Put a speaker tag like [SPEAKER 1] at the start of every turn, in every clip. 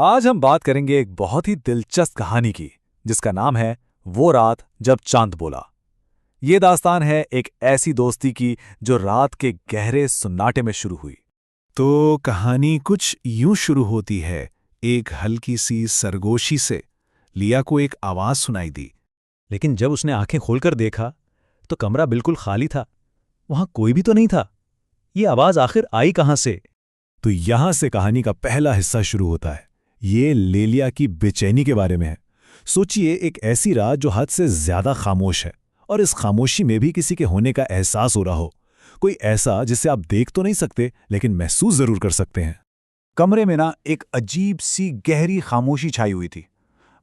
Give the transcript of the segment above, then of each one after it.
[SPEAKER 1] आज हम बात करेंगे एक बहुत ही दिलचस्प कहानी की, जिसका नाम है वो रात जब चांद बोला। ये दास्तान है एक ऐसी दोस्ती की जो रात के गहरे सन्नाटे में शुरू हुई।
[SPEAKER 2] तो कहानी कुछ यूं शुरू होती है। एक हल्की सी सरगोशी से लिया को एक आवाज सुनाई दी।
[SPEAKER 3] लेकिन जब उसने आंखें खोलकर देखा तो कमरा बिल्कुल खाली था। वहां कोई भी तो नहीं था। ये आवाज आखिर आई कहां से?
[SPEAKER 2] तो यहां से कहानी का पहला हिस्सा शुरू होता है। ये लेलिया की बेचैनी के बारे में है। सोचिए, एक ऐसी रात जो हद से ज्यादा खामोश है, और इस खामोशी में भी किसी के होने का एहसास हो रहा हो। कोई ऐसा जिसे आप देख तो नहीं सकते, लेकिन महसूस जरूर कर सकते हैं।
[SPEAKER 1] कमरे में ना एक अजीब सी गहरी खामोशी छाई हुई थी।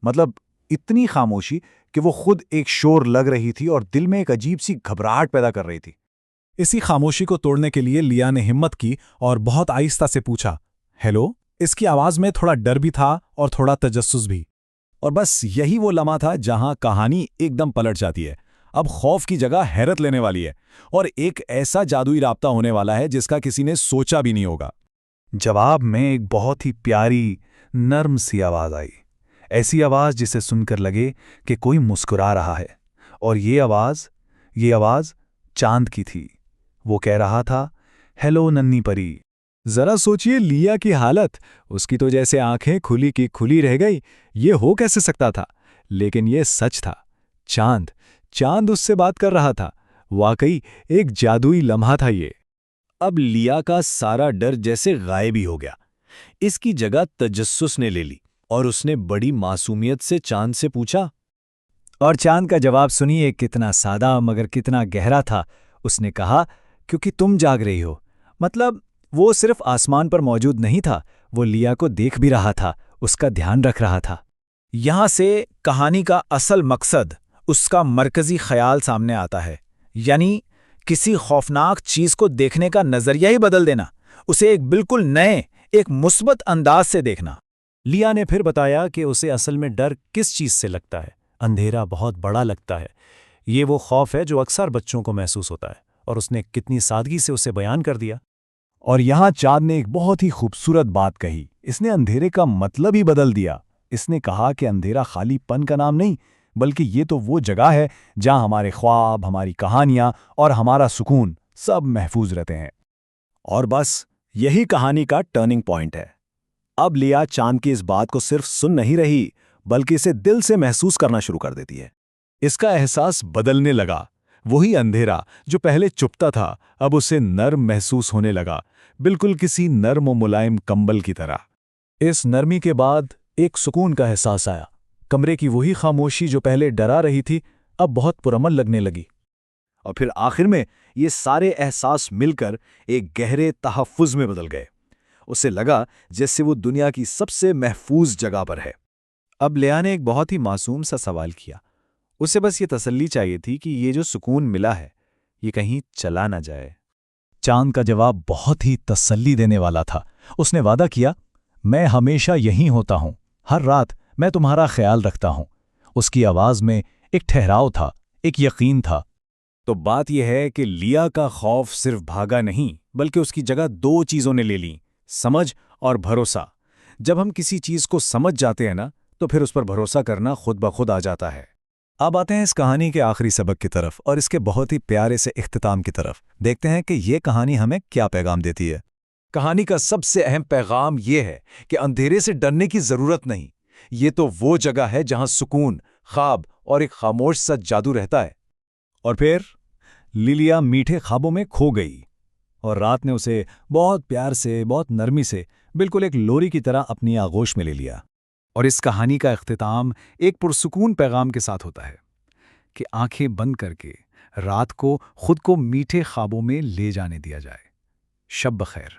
[SPEAKER 1] मतलब इतनी खामोशी कि वो खुद एक शोर लग रही थी और दिल में एक अजीब सी घबराहट पैदा कर रही थी।
[SPEAKER 2] इसी खामोशी को तोड़ने के लिए लिया ने हिम्मत की और बहुत आहिस्ता से पूछा, हेलो। इसकी आवाज में थोड़ा डर भी था और थोड़ा तजस्सुस भी। और बस यही वो लम्हा था जहां कहानी एकदम पलट जाती है। अब खौफ की जगह हैरत लेने वाली है, और एक ऐसा जादुई राब्ता होने वाला है जिसका किसी ने सोचा भी नहीं होगा।
[SPEAKER 1] जवाब में एक बहुत ही प्यारी नर्म सी आवाज आई। ऐसी आवाज जिसे सुनकर लगे कि कोई मुस्कुरा रहा है। और ये आवाज चांद की थी। वो कह रहा था, हेलो नन्ही परी।
[SPEAKER 2] जरा सोचिए लिया की हालत। उसकी तो जैसे आंखें खुली की खुली रह गई। ये हो कैसे सकता था? लेकिन ये सच था। चांद उससे बात कर रहा था। वाकई एक जादुई लम्हा था ये।
[SPEAKER 3] अब लिया का सारा डर जैसे गायब ही हो गया। इसकी जगह तजस्सुस ने ले ली और उसने बड़ी मासूमियत से चांद से पूछा।
[SPEAKER 4] और चांद का जवाब सुनिए, कितना सादा मगर कितना गहरा था। उसने कहा, क्योंकि तुम जाग रही हो। मतलब वो सिर्फ आसमान पर मौजूद नहीं था, वो लिया को देख भी रहा था, उसका ध्यान रख रहा था।
[SPEAKER 1] यहां से कहानी का असल मकसद, उसका मरकजी ख्याल सामने आता है। यानी किसी खौफनाक चीज को देखने का नजरिया ही बदल देना, उसे एक बिल्कुल नए, एक मुस्बत अंदाज से देखना।
[SPEAKER 3] लिया ने फिर बताया कि उसे असल में डर किस चीज से लगता है। अंधेरा बहुत बड़ा लगता है। ये वो खौफ है जो अक्सर बच्चों को महसूस होता है, और उसने कितनी सादगी से उसे बयान कर दिया।
[SPEAKER 2] और यहां चांद ने एक बहुत ही खूबसूरत बात कही। इसने अंधेरे का मतलब ही बदल दिया। इसने कहा कि अंधेरा खालीपन का नाम नहीं, बल्कि ये तो वो जगह है जहां हमारे ख्वाब, हमारी कहानियां और हमारा सुकून सब महफूज रहते हैं।
[SPEAKER 5] और बस यही कहानी का टर्निंग पॉइंट है। अब लिया चांद की इस बात को सिर्फ सुन नहीं रही, बल्कि इसे दिल से महसूस करना शुरू कर देती है।
[SPEAKER 2] इसका एहसास बदलने लगा। वही अंधेरा जो पहले चुपता था, अब उसे नर्म महसूस होने लगा, बिल्कुल किसी नर्म और मुलायम कंबल की तरह।
[SPEAKER 1] इस नरमी के बाद एक सुकून का एहसास आया। कमरे की वही खामोशी जो पहले डरा रही थी, अब बहुत पुरअमन लगने लगी।
[SPEAKER 5] और फिर आखिर में ये सारे एहसास मिलकर एक गहरे तहफ़्फ़ुज़ में बदल गए। उसे लगा जैसे वो दुनिया की सबसे महफूज जगह पर है।
[SPEAKER 1] अब लिया ने एक बहुत ही मासूम सा सवाल किया। उसे बस ये तसल्ली चाहिए थी कि ये जो सुकून मिला है, ये कहीं चला ना जाए।
[SPEAKER 4] चांद का जवाब बहुत ही तसल्ली देने वाला था। उसने वादा किया, मैं हमेशा यहीं होता हूं, हर रात मैं तुम्हारा ख्याल रखता हूं। उसकी आवाज में एक ठहराव था, एक यकीन था।
[SPEAKER 3] तो बात यह है कि लिया का खौफ सिर्फ भागा नहीं, बल्कि उसकी जगह दो चीजों ने ले ली, समझ और भरोसा। जब हम किसी चीज को समझ जाते हैं ना, तो फिर उस पर भरोसा करना खुद ब खुद आ जाता है।
[SPEAKER 1] अब आते हैं इस कहानी के आखिरी सबक की तरफ और इसके बहुत ही प्यारे से इख्तिताम की तरफ। देखते हैं कि ये कहानी हमें क्या पैगाम देती है। कहानी का सबसे अहम पैगाम ये है कि अंधेरे से डरने की जरूरत नहीं। ये तो वो जगह है जहां सुकून, ख्वाब और एक खामोश सा जादू रहता है।
[SPEAKER 4] और फिर लिलिया मीठे ख्वाबों में खो गई, और रात ने उसे बहुत प्यार से, बहुत नरमी से, बिल्कुल एक लोरी की तरह अपनी आगोश में ले लिया।
[SPEAKER 1] और इस कहानी का इख्तिताम एक पुरसुकून पैगाम के साथ होता है कि आंखें बंद करके रात को खुद को मीठे ख्वाबों में ले जाने दिया जाए। शब बखैर।